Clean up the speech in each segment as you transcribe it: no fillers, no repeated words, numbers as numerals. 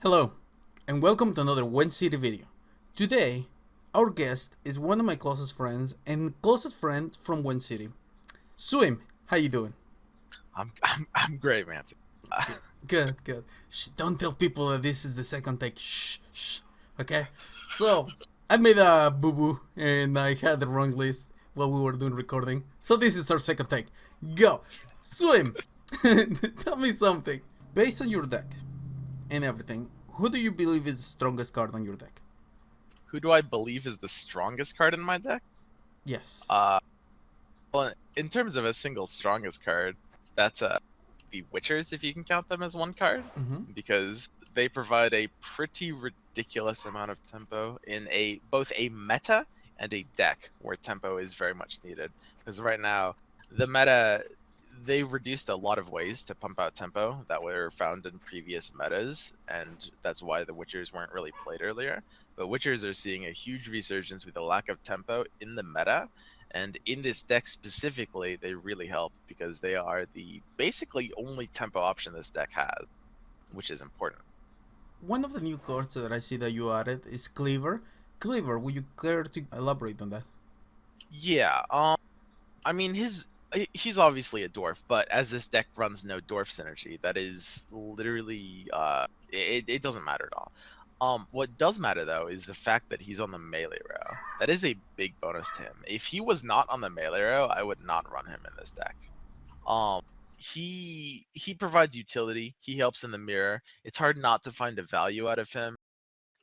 Hello, and welcome to another Gwent City video. Today, our guest is one of my closest friends and closest friend from Gwent City. Swim, how you doing? I'm great, man. Uh, Good, good, good. Shh, don't tell people that this is the second take. Shh, shh. Okay. So, I made a boo boo and I had the wrong list while we were doing recording. So this is our second take. Go, Swim. Tell me something. Based on your deck and everything, who do you believe is the strongest card on your deck? who do I believe is the strongest card in my deck? Yes. Uh, well, in terms of a single strongest card, that's the Witchers, if you can count them as one card, Mm-hmm. because they provide a pretty ridiculous amount of tempo in both a meta and a deck where tempo is very much needed. Because right now, the meta, they reduced a lot of ways to pump out tempo that were found in previous metas, and that's why the Witchers weren't really played earlier. But Witchers are seeing a huge resurgence with a lack of tempo in the meta, and in this deck specifically, they really help because they are the basically only tempo option this deck has, which is important. One of the new cards that I see that you added is Cleaver. Cleaver, would you care to elaborate on that? Yeah, I mean he's obviously a dwarf, but as this deck runs no dwarf synergy, that is literally it doesn't matter at all. What does matter though is the fact that he's on the melee row. That is a big bonus to him. If he was not on the melee row, I would not run him in this deck. Um, he provides utility. He helps in the mirror. It's hard not to find a value out of him.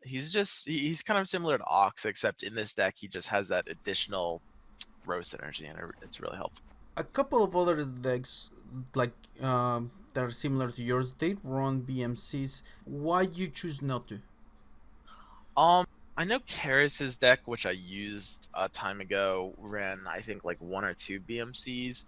He's kind of similar to Ox, except in this deck he just has that additional row synergy, and it's really helpful. A couple of other decks, like that are similar to yours, they run BMCs. Why you choose not to? Um, I know Karis's deck, which I used a time ago, ran I think like one or two BMCs.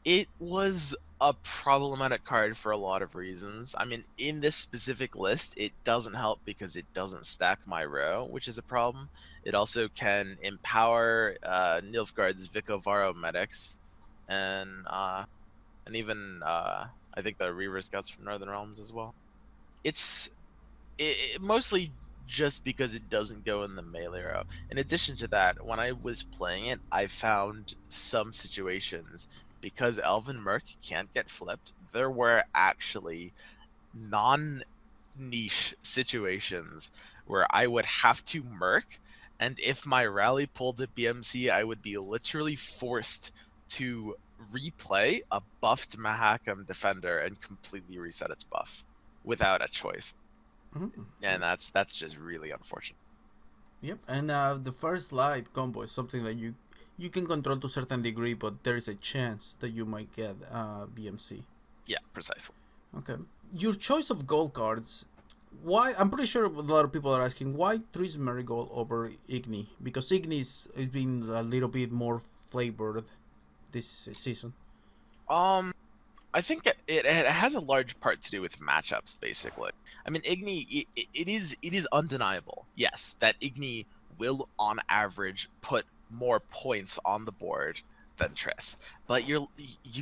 It was a problematic card for a lot of reasons. I mean, in this specific list, it doesn't help because it doesn't stack my row, which is a problem. It also can empower Nilfgaard's Vicovaro medics, and even I think the Reaver Scouts from Northern Realms as well. It's mostly just because it doesn't go in the melee row. In addition to that, when I was playing it, I found some situations because Elven Merc can't get flipped. There were actually non niche situations where I would have to Merc, and if my rally pulled a BMC, I would be literally forced to replay a buffed Mahakam defender and completely reset its buff without a choice. Mm-hmm. And that's just really unfortunate. Yep, and the first light combo is something that you can control to a certain degree, but there is a chance that you might get BMC. Yeah, precisely. Okay, your choice of gold cards. Why? I'm pretty sure a lot of people are asking why Tris Marigold over Igni, because Igni's has been a little bit more flavored this season. Um, I think it has a large part to do with matchups, basically. I mean, Igni, it is undeniable, yes, that Igni will on average put more points on the board than Triss. But you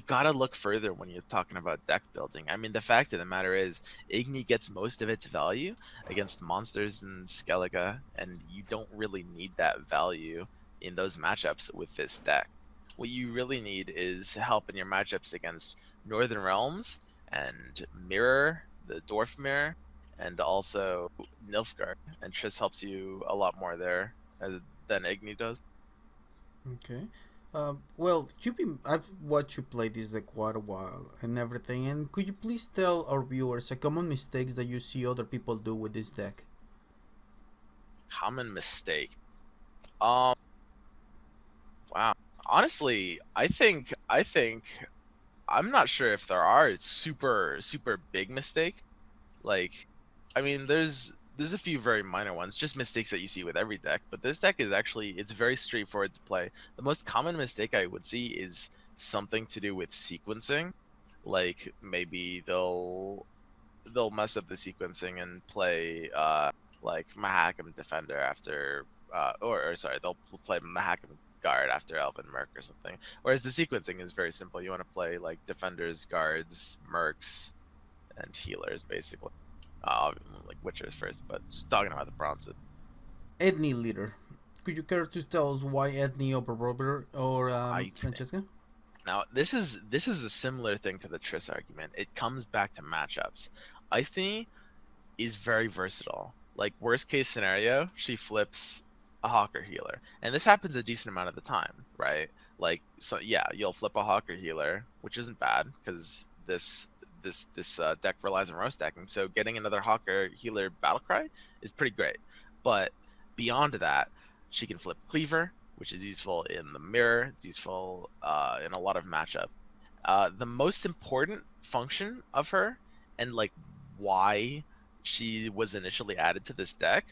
gotta look further when you're talking about deck building. I mean, the fact of the matter is, Igni gets most of its value against monsters and Skellige, and you don't really need that value in those matchups with this deck. What you really need is help in your matchups against Northern Realms and Mirror, the Dwarf Mirror, and also Nilfgaard. And Triss helps you a lot more there than Igni does. Okay. Well, I've watched you play this like quite a while and everything. And could you please tell our viewers a common mistakes that you see other people do with this deck? Common mistake. Um, wow. Honestly, I think I'm not sure if there are super big mistakes. Like, I mean, there's a few very minor ones, just mistakes that you see with every deck. But this deck is actually it's very straightforward to play. The most common mistake I would see is something to do with sequencing. Like maybe they'll mess up the sequencing and play like Mahakam Defender after or sorry, they'll play Mahakam Guard after Elven Merc or something. Whereas the sequencing is very simple. You want to play like defenders, guards, mercs, and healers basically. like Witchers first, but just talking about the bronzes. Ethne leader. Could you care to tell us why Ethne over Robert or I think Francesca? now this is a similar thing to the Triss argument. It comes back to matchups. I think is very versatile. Like worst case scenario, she flips a Hawker healer, and this happens a decent amount of the time, right? Like so, yeah, you'll flip a Hawker healer, which isn't bad because this deck relies on roast stacking. So getting another Hawker healer battlecry is pretty great. But beyond that, she can flip Cleaver, which is useful in the mirror. It's useful in a lot of matchup. The most important function of her, and like why she was initially added to this deck,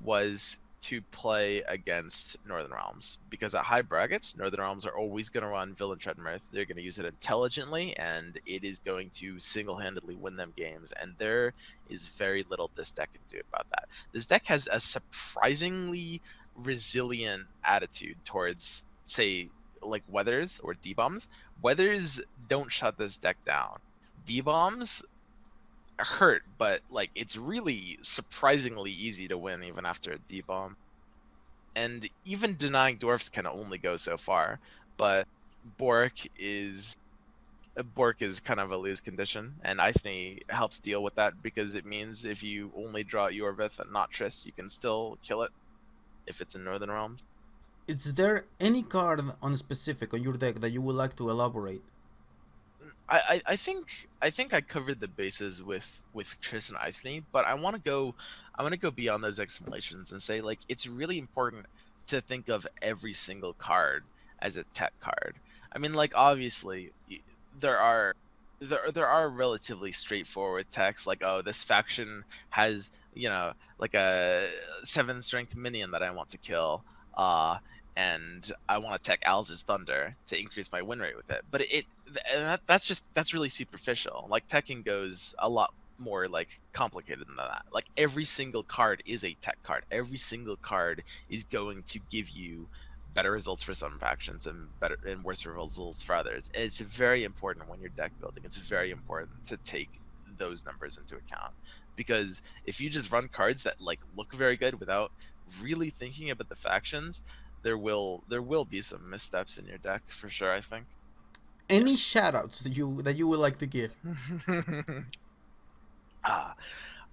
was to play against Northern Realms, because at high brackets Northern Realms are always going to run Villain Treadmirth. They're going to use it intelligently, and it is going to single-handedly win them games, and there is very little this deck can do about that. This deck has a surprisingly resilient attitude towards, say, like Weathers or D-bombs. Weathers don't shut this deck down. D-bombs hurt, but like it's really surprisingly easy to win even after a D-bomb. And even denying dwarfs can only go so far. But Bork is kind of a lose condition, and Ithne helps deal with that because it means if you only draw Yorvith and not Triss, you can still kill it if it's in Northern Realms. Is there any card on specific on your deck that you would like to elaborate? I think I covered the bases with Triss and Ithne, but I want to go beyond those explanations and say like it's really important to think of every single card as a tech card. I mean, like obviously there are there are relatively straightforward techs like, oh, this faction has, like a 7 strength minion that I want to kill, uh and I want to tech Alz's Thunder to increase my win rate with it. But that's really superficial. Like teching goes a lot more like complicated than that. Like every single card is a tech card. Every single card is going to give you better results for some factions and better and worse results for others. It's very important when you're deck building. It's very important to take those numbers into account, because if you just run cards that like look very good without really thinking about the factions, there will be some missteps in your deck for sure, I think. Any Yes. shoutouts that you would like to give? Ah,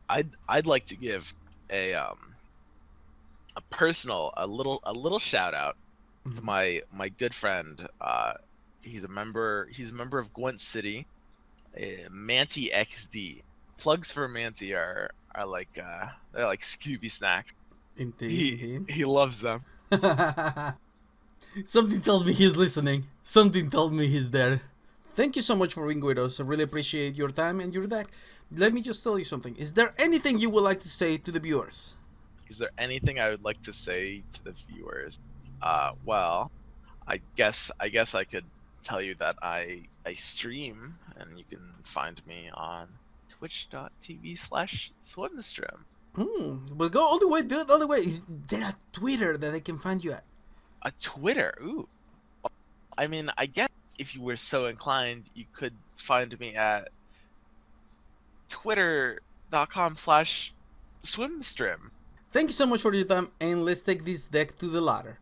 I'd like to give a personal a little shout out to Mhm. my good friend. He's a member of Gwent City, Manti XD. Plugs for Manti are like they're like Scooby snacks. Indeed, He indeed. he loves them. Something tells me he's listening. Something tells me he's there. Thank you so much for being with us. I really appreciate your time and your deck. Let me just tell you something. Is there anything you would like to say to the viewers? Is there anything I would like to say to the viewers? Well, I guess I could tell you that I stream, and you can find me on twitch.tv/swimstream. But go all the way, dude, all the way. Is there a Twitter that they can find you at? A Twitter, ooh. I mean, I guess if you were so inclined, you could find me at twitter.com/swimstream. Thank you so much for your time, and let's take this deck to the ladder.